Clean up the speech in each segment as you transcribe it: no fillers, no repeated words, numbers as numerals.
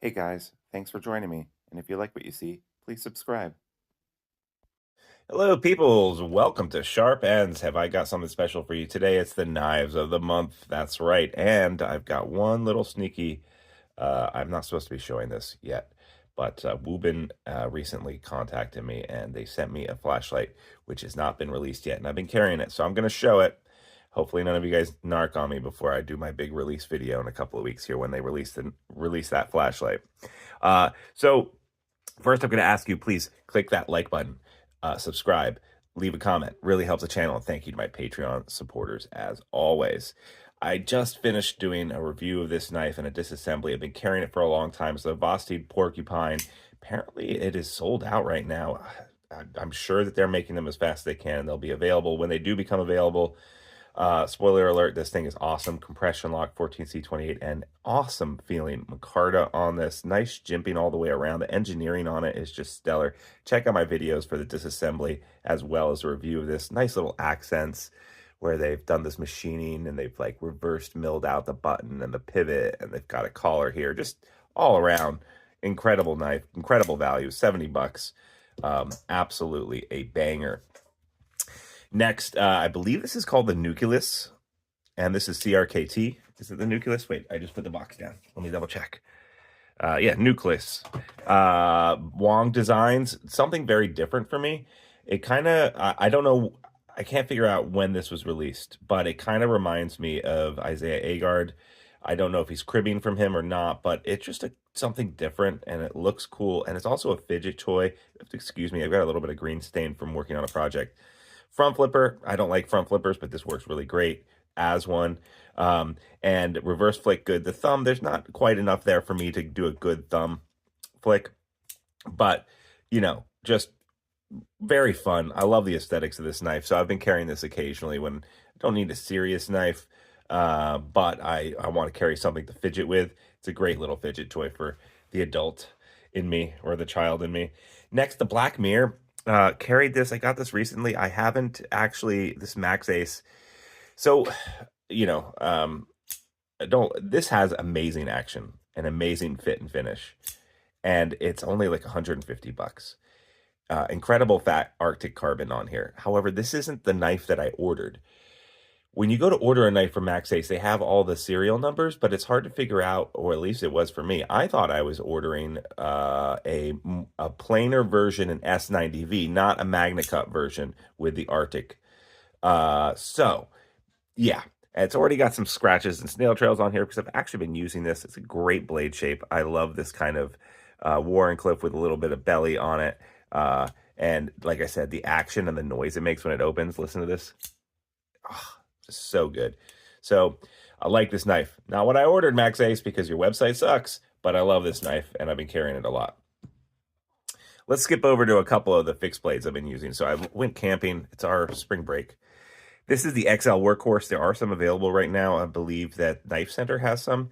Hey guys, thanks for joining me. And if you like what you see, please subscribe. Hello, peoples. Welcome to Sharp Ends. Have I got something special for you today? It's the knives of the month. That's right. And I've got one little sneaky. I'm not supposed to be showing this yet, but Woobin recently contacted me and they sent me a flashlight, which has not been released yet. And I've been carrying it, so I'm going to show it. Hopefully, none of you guys narc on me before I do my big release video in a couple of weeks here when they release that flashlight. So first, I'm going to ask you, please click that like button, subscribe, leave a comment. Really helps the channel. And thank you to my Patreon supporters as always. I just finished doing a review of this knife and a disassembly. I've been carrying it for a long time. So the Vosteed Porcupine, apparently it is sold out right now. I'm sure that they're making them as fast as they can. They'll be available when they do become available. Spoiler alert, this thing is awesome. Compression lock 14C28 and awesome feeling micarta on this. Nice jimping all the way around. The engineering on it is just stellar. Check out my videos for the disassembly as well as a review of this. Nice little accents where they've done this machining and they've like reversed milled out the button and the pivot and they've got a collar here. Just all around incredible knife, incredible value, 70 bucks. Absolutely a banger. Next, I believe this is called the Nucleus, and this is CRKT. Is it the Nucleus? Wait, I just put the box down. Let me double check. Yeah, Nucleus. Wong Designs, something very different for me. It kind of, I don't know, I can't figure out when this was released, but it kind of reminds me of Isaiah Agard. I don't know if he's cribbing from him or not, but it's just something different, and it looks cool, and it's also a fidget toy. Excuse me, I've got a little bit of green stain from working on a project. Front flipper, I don't like front flippers, but this works really great as one. And reverse flick good. The thumb, there's not quite enough there for me to do a good thumb flick, but you know, just very fun. I love the aesthetics of this knife, so I've been carrying this occasionally when I don't need a serious knife, but I want to carry something to fidget with. It's a great little fidget toy for the adult in me or the child in me. Next, the Black Mirror. Carried this. I got this recently. I haven't actually, this Max Ace. So, you know, this has amazing action and amazing fit and finish. And it's only like 150 bucks. Incredible fat Arctic carbon on here. However, this isn't the knife that I ordered. When you go to order a knife from Max Ace, they have all the serial numbers, but it's hard to figure out, or at least it was for me. I thought I was ordering a plainer version in S90V, not a Magna Cut version with the Arctic. So, yeah, it's already got some scratches and snail trails on here because I've actually been using this. It's a great blade shape. I love this kind of Wharncliffe with a little bit of belly on it. And like I said, the action and the noise it makes when it opens. Listen to this. Oh, just so good. So I like this knife. Not what I ordered, Max Ace, because your website sucks, but I love this knife and I've been carrying it a lot. Let's skip over to a couple of the fixed blades I've been using. So I went camping. It's our spring break. This is the XL Workhorse. There are some available right now. I believe that Knife Center has some.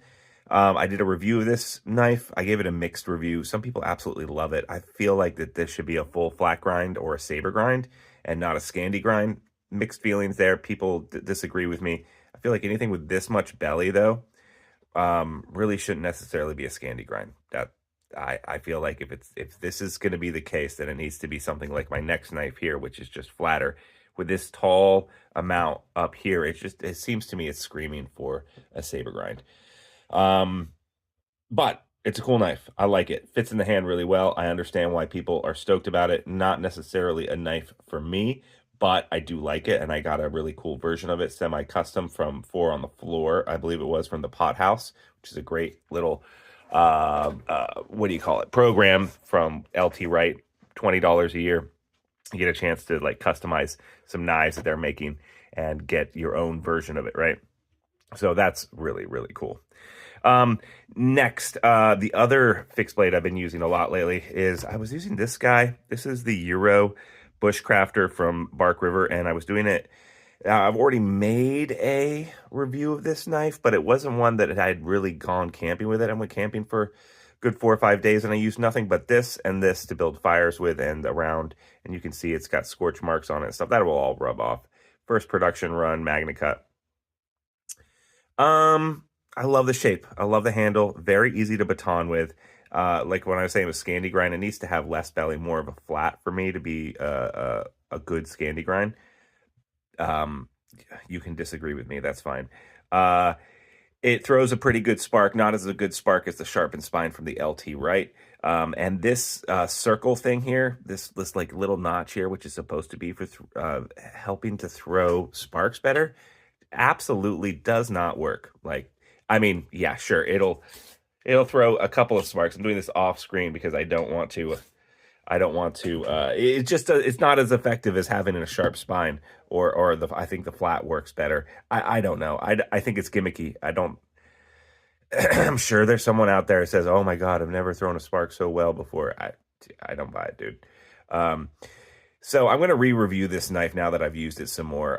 I did a review of this knife. I gave it a mixed review. Some people absolutely love it. I feel like that this should be a full flat grind or a saber grind and not a Scandi grind. Mixed feelings there. People disagree with me. I feel like anything with this much belly, though, really shouldn't necessarily be a Scandi grind. That I feel like if this is going to be the case, then it needs to be something like my next knife here, which is just flatter. With this tall amount up here, it seems to me it's screaming for a saber grind. But it's a cool knife. I like it. Fits in the hand really well. I understand why people are stoked about it. Not necessarily a knife for me, but I do like it, and I got a really cool version of it, semi-custom from Four on the Floor. I believe it was from the Pot House, which is a great little, what do you call it, program from LT Wright, $20 a year. You get a chance to like customize some knives that they're making and get your own version of it, right? So that's really, really cool. Next, the other fixed blade I've been using a lot lately is I was using this guy. This is the Euro Bushcrafter from Bark River, and I was doing it. I've already made a review of this knife, but it wasn't one that I had really gone camping with it. I went camping for good 4 or 5 days, and I used nothing but this and this to build fires with and around. And you can see it's got scorch marks on it and stuff. That will all rub off. First production run, Magna Cut. I love the shape. I love the handle. Very easy to baton with. Like when I was saying with Scandi grind, it needs to have less belly, more of a flat for me to be a good Scandi grind. Um, you can disagree with me. That's fine. Uh, it throws a pretty good spark, not as a good spark as the sharpened spine from the LT Right. And this circle thing here, this like little notch here, which is supposed to be for helping to throw sparks better, absolutely does not work. Like, I mean, yeah, sure, it'll throw a couple of sparks. I'm doing this off screen because I don't want to. It just it's not as effective as having a sharp spine, or the I think the flat works better. I don't know. I think it's gimmicky. I don't. I'm sure there's someone out there who says, "Oh my God, I've never thrown a spark so well before." I don't buy it, dude. So I'm gonna re-review this knife now that I've used it some more.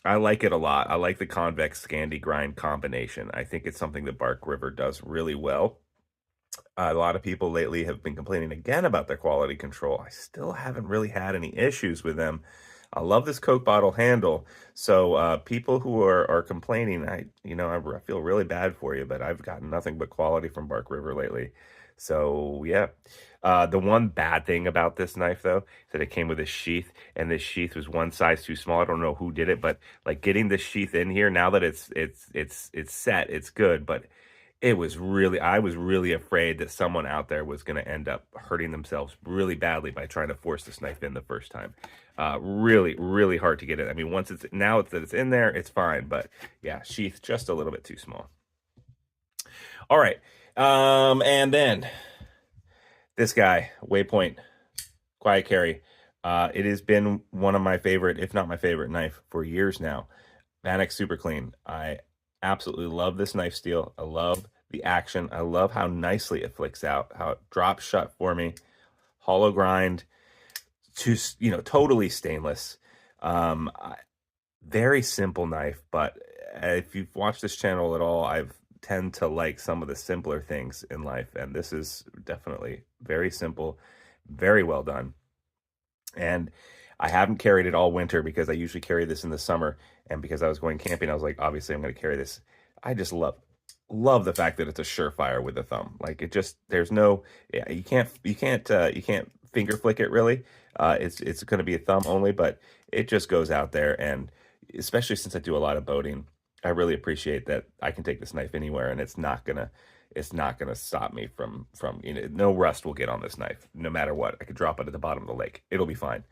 I like it a lot. I like the convex Scandi grind combination. I think it's something that Bark River does really well. A lot of people lately have been complaining again about their quality control. I still haven't really had any issues with them. I love this Coke bottle handle. So people who are complaining, I feel really bad for you, but I've gotten nothing but quality from Bark River lately. So yeah. The one bad thing about this knife though is that it came with a sheath, and this sheath was one size too small. I don't know who did it, but like getting this sheath in here, now that it's set, it's good, but I was really afraid that someone out there was going to end up hurting themselves really badly by trying to force this knife in the first time. Really, really hard to get it. I mean, once it's in there, it's fine. But yeah, sheath just a little bit too small. All right. And then this guy, Waypoint Quiet Carry. It has been one of my favorite, if not my favorite knife for years now. Vanex Super Clean. I absolutely love this knife steel. I love the action. I love how nicely it flicks out, how it drops shut for me. Hollow grind, totally stainless. Very simple knife, but if you've watched this channel at all, I tend to like some of the simpler things in life, and this is definitely very simple, very well done. And I haven't carried it all winter because I usually carry this in the summer, and because I was going camping, I was like, obviously I'm going to carry this. I just love the fact that it's a surefire with the thumb. Like, it just, there's no, yeah, you can't finger flick it really. It's going to be a thumb only, but it just goes out there. And especially since I do a lot of boating, I really appreciate that I can take this knife anywhere, and it's not gonna stop me from no rust will get on this knife no matter what. I could drop it at the bottom of the lake, it'll be fine.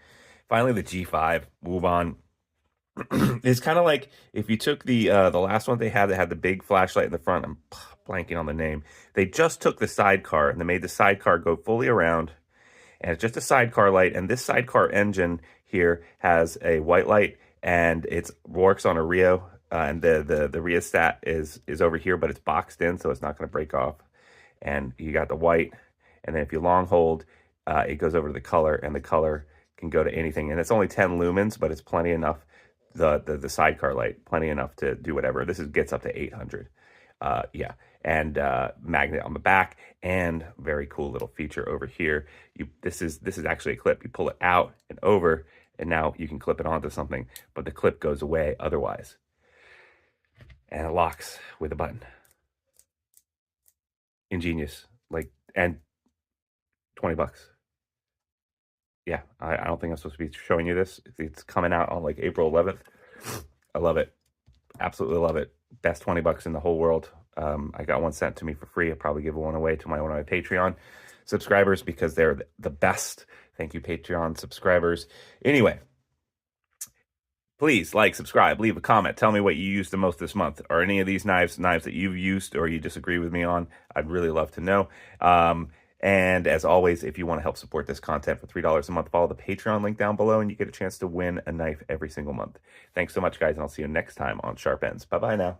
Finally, the G5 Move On. It's kind of like if you took the last one they had that had the big flashlight in the front. I'm blanking on the name. They just took the sidecar and they made the sidecar go fully around, and it's just a sidecar light. And this sidecar engine here has a white light, and it works on a Rio. And the rheostat is over here, but it's boxed in, so it's not going to break off. And you got the white, and then if you long hold, it goes over to the color, and the color can go to anything. And it's only 10 lumens, but it's plenty enough. The sidecar light, plenty enough to do whatever. This gets up to 800. Yeah, and magnet on the back, and very cool little feature over here. This is actually a clip. You pull it out and over, and now you can clip it onto something, but the clip goes away otherwise. And it locks with a button. Ingenious. Like, and $20. Yeah, I don't think I'm supposed to be showing you this. It's coming out on like April 11th. I love it. Absolutely love it. Best $20 in the whole world. I got one sent to me for free. I'll probably give one away to one of my Patreon subscribers because they're the best. Thank you, Patreon subscribers. Anyway, please like, subscribe, leave a comment. Tell me what you used the most this month. Are any of these knives that you've used or you disagree with me on? I'd really love to know. And as always, if you want to help support this content for $3 a month, follow the Patreon link down below, and you get a chance to win a knife every single month. Thanks so much, guys, and I'll see you next time on Sharp Ends. Bye-bye now.